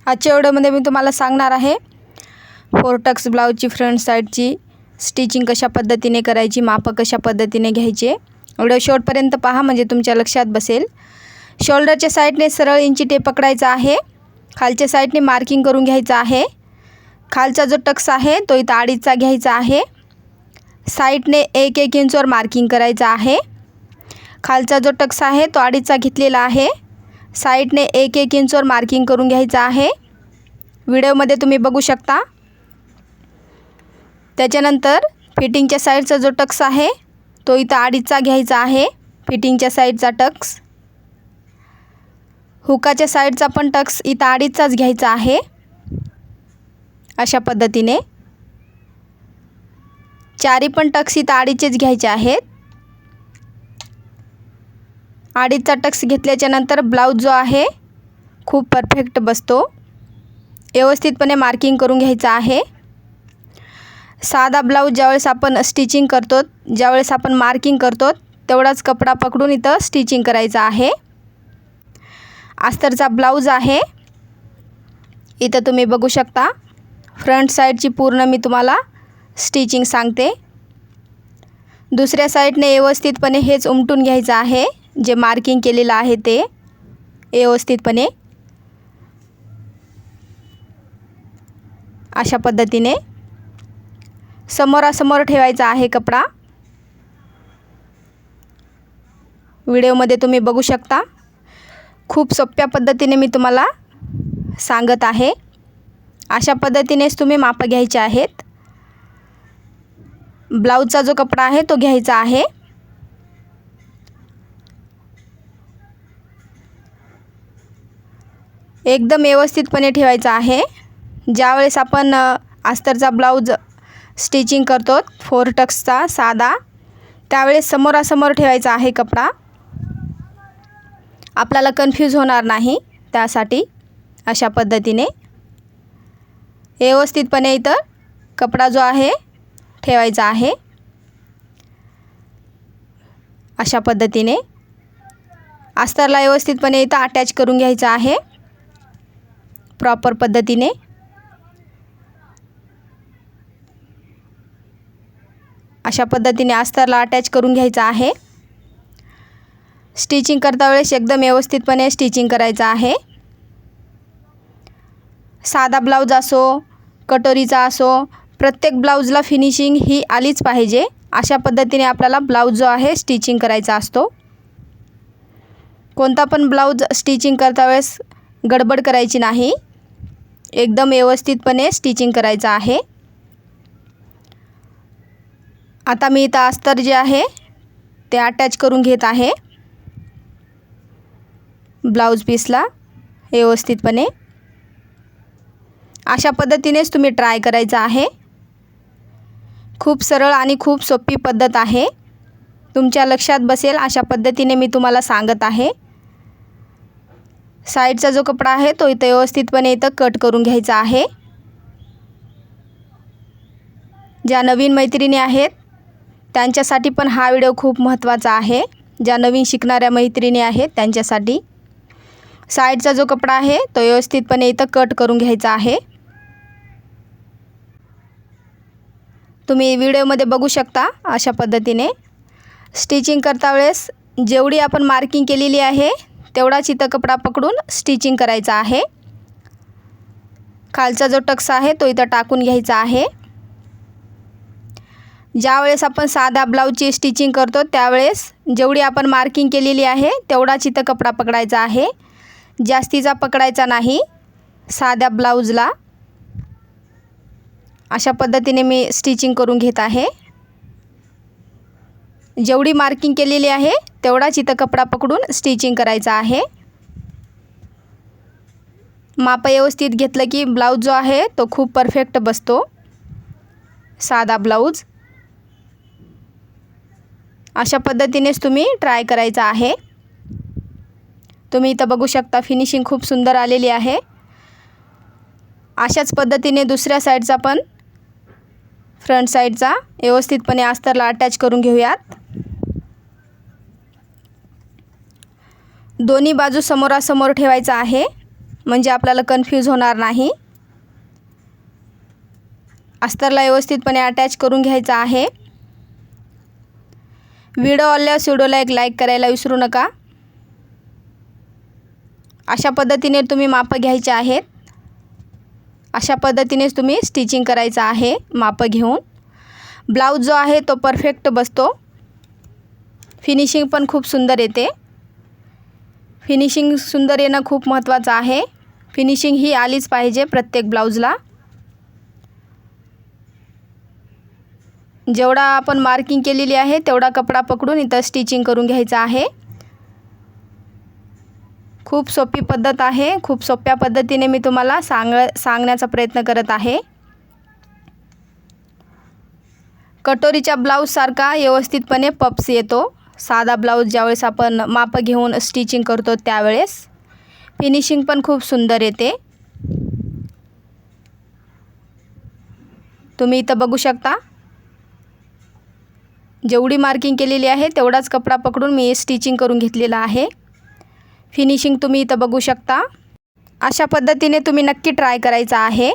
आजच्या व्हिडिओमध्ये मी तुम्हाला सांगणार आहे फोरटक्स ब्लाऊजची फ्रंट साईडची स्टिचिंग कशा पद्धतीने करायची, माप कशा पद्धतीने घ्यायचे। व्हिडिओ शेवटपर्यंत पहा म्हणजे तुमच्या लक्षात बसेल। शोल्डरच्या साईडने सरळ इंची टेप पकडायचा आहे, खालच्या साईडने मार्किंग करून घ्यायचं आहे। खालचा जो टक्स आहे तो इथं अडीचचा घ्यायचा आहे, साईडने 1-1 इंचवर मार्किंग करायचं आहे। खालचा जो टक्स आहे तो अडीचचा घेतलेला आहे, साईडने 1-1 इंचवर मार्किंग करून घ्यायचं आहे। व्हिडिओमध्ये तुम्ही बघू शकता। त्याच्यानंतर फिटिंगच्या साईडचा जो टक्स आहे तो इथं अडीचचा घ्यायचा आहे, फिटिंगच्या साईडचा टक्स। हुकाच्या साईडचा पण टक्स इथं अडीचचाच घ्यायचा आहे। अशा पद्धतीने चारी पण टक्स इथं अडीचचेच घ्यायचे आहेत। अडीचचा टक्स घेतल्याच्या नंतर ब्लाऊज जो आहे खूप परफेक्ट बसतो। व्यवस्थितपणे मार्किंग करून घ्यायचं आहे। साधा ब्लाऊज ज्यावेळेस आपण स्टिचिंग करतो, ज्यावेळेस आपण मार्किंग करतो तेवढाच कपडा पकडून इथं स्टिचिंग करायचं आहे। अस्तरचा ब्लाऊज आहे, इथं तुम्ही बघू शकता। फ्रंट साईडची पूर्ण मी तुम्हाला स्टिचिंग सांगते। दुसऱ्या साईडने व्यवस्थितपणे हेच उमटून घ्यायचं आहे, जे मार्किंग केलेलं आहे ते व्यवस्थितपणे अशा पद्धतीने समोरासमोर ठेवायचा आहे कपडा। व्हिडिओमध्ये तुम्ही बघू शकता। खूप सोप्या पद्धतीने मी तुम्हाला सांगत आहे। अशा पद्धतीनेच तुम्ही माप घ्यायचे आहेत। ब्लाऊजचा जो कपडा आहे तो घ्यायचा आहे। एकदम व्यवस्थितपणे ठेवायचा आहे। ज्यावेळेस आपण अस्तरचा ब्लाऊज स्टिचिंग करतो फोरटक्सचा साधा, त्यावेळेस समोरासमोर ठेवायचा आहे कपडा, आपल्याला कन्फ्यूज होणार नाही त्यासाठी। अशा पद्धतीने व्यवस्थितपणे इथं कपडा जो आहे ठेवायचा आहे। अशा पद्धतीने अस्तरला व्यवस्थितपणे इथं अटॅच करून घ्यायचं आहे प्रॉपर पद्धतीने। अशा पद्धतीने अस्तरला अटॅच करून घ्यायचं आहे। स्टिचिंग करता वेळेस एकदम व्यवस्थितपणे स्टिचिंग करायचं आहे। साधा ब्लाऊज असो, कटोरीचा असो, प्रत्येक ब्लाऊजला फिनिशिंग ही आलीच पाहिजे। अशा पद्धतीने आपल्याला ब्लाऊज जो आहे स्टिचिंग करायचा असतो। कोणता पण ब्लाऊज स्टिचिंग करता वेळेस गडबड करायची नाही, एकदम व्यवस्थितपणे स्टिचिंग करायचं आहे। आता मी इथं अस्तर जे आहे ते अटॅच करून घेत आहे ब्लाऊज पीसला व्यवस्थितपणे। अशा पद्धतीनेच तुम्ही ट्राय करायचं आहे। खूप सरळ आणि खूप सोपी पद्धत आहे, तुमच्या लक्षात बसेल अशा पद्धतीने मी तुम्हाला सांगत आहे। साईडचा जो कपडा आहे तो इथं व्यवस्थितपणे इथं कट करून घ्यायचा आहे। ज्या नवीन मैत्रिणी आहेत त्यांच्यासाठी पण हा व्हिडिओ खूप महत्त्वाचा आहे। ज्या नवीन शिकणाऱ्या मैत्रिणी आहेत त्यांच्यासाठी साईडचा जो कपडा आहे तो व्यवस्थितपणे इथं कट करून घ्यायचा आहे। तुम्ही व्हिडिओमध्ये बघू शकता। अशा पद्धतीने स्टिचिंग करता वेळेस जेवढी आपण मार्किंग केलेली आहे तेवढाच इथं कपडा पकडून स्टिचिंग करायचा आहे। खालचा जो टक्स आहे तो इथं टाकून घ्यायचा आहे। ज्यावेळेस आपण साधा ब्लाऊजची स्टिचिंग करतो त्यावेळेस जेवढी आपण मार्किंग केलेली आहे तेवढाच इथं कपडा पकडायचा आहे, जास्तीचा पकडायचा नाही साध्या ब्लाऊजला। अशा पद्धतीने मी स्टिचिंग करून घेत आहे। जेवढी मार्किंग केलेली आहे तेवढाच इथं कपडा पकडून स्टिचिंग करायचा आहे। माप व्यवस्थित घेतलं की ब्लाऊज जो आहे तो खूप परफेक्ट बसतो, साधा ब्लाऊज। अशा पद्धतीनेच तुम्ही ट्राय करायचा आहे। तुम्ही इथं बघू शकता फिनिशिंग खूप सुंदर आलेली आहे। अशाच पद्धतीने दुसऱ्या साईडचा पण फ्रंट साईडचा व्यवस्थितपणे अस्तरला अटॅच करून घेऊयात। दोन्ही बाजू समोरासमोर ठेवायचा आहे म्हणजे आपल्याला कन्फ्यूज होणार नाही. अस्तरला व्यवस्थितपणे अटॅच करून घ्यायचा आहे. व्हिडिओ आवडल्यास व्हिडिओला एक लाईक करायला विसरू नका. अशा पद्धतीने तुम्ही माप घ्यायचे आहेत. अशा पद्धतीनेच तुम्ही स्टिचिंग करायचं आहे माप घेऊन. ब्लाऊज जो आहे तो परफेक्ट बसतो. फिनिशिंग पण खूप सुंदर येते. फिनिशिंग सुंदर येणं खूप महत्त्वाचं आहे. फिनिशिंग ही आलीच पाहिजे प्रत्येक ब्लाऊजला. जेवढा आपण मार्किंग केलेली आहे तेवढा कपडा पकडून इथं स्टिचिंग करून घ्यायचं आहे. खूप सोपी पद्धत आहे. खूप सोप्या पद्धतीने मी तुम्हाला सांगण्याचा प्रयत्न करत आहे. कटोरीच्या ब्लाऊजसारखा व्यवस्थितपणे पप्स येतो. साधा ब्लाऊज ज्यावेळेस आपण माप घेऊन स्टिचिंग करतो त्यावेळेस फिनिशिंग पण खूप सुंदर येते. तुम्ही इथं बघू शकता. जेवढी मार्किंग केलेली आहे तेवढाच कपडा पकडून मी स्टिचिंग करून घेतलेला आहे. फिनिशिंग तुम्ही इथं बघू शकता. अशा पद्धतीने तुम्ही नक्की ट्राय करायचं आहे.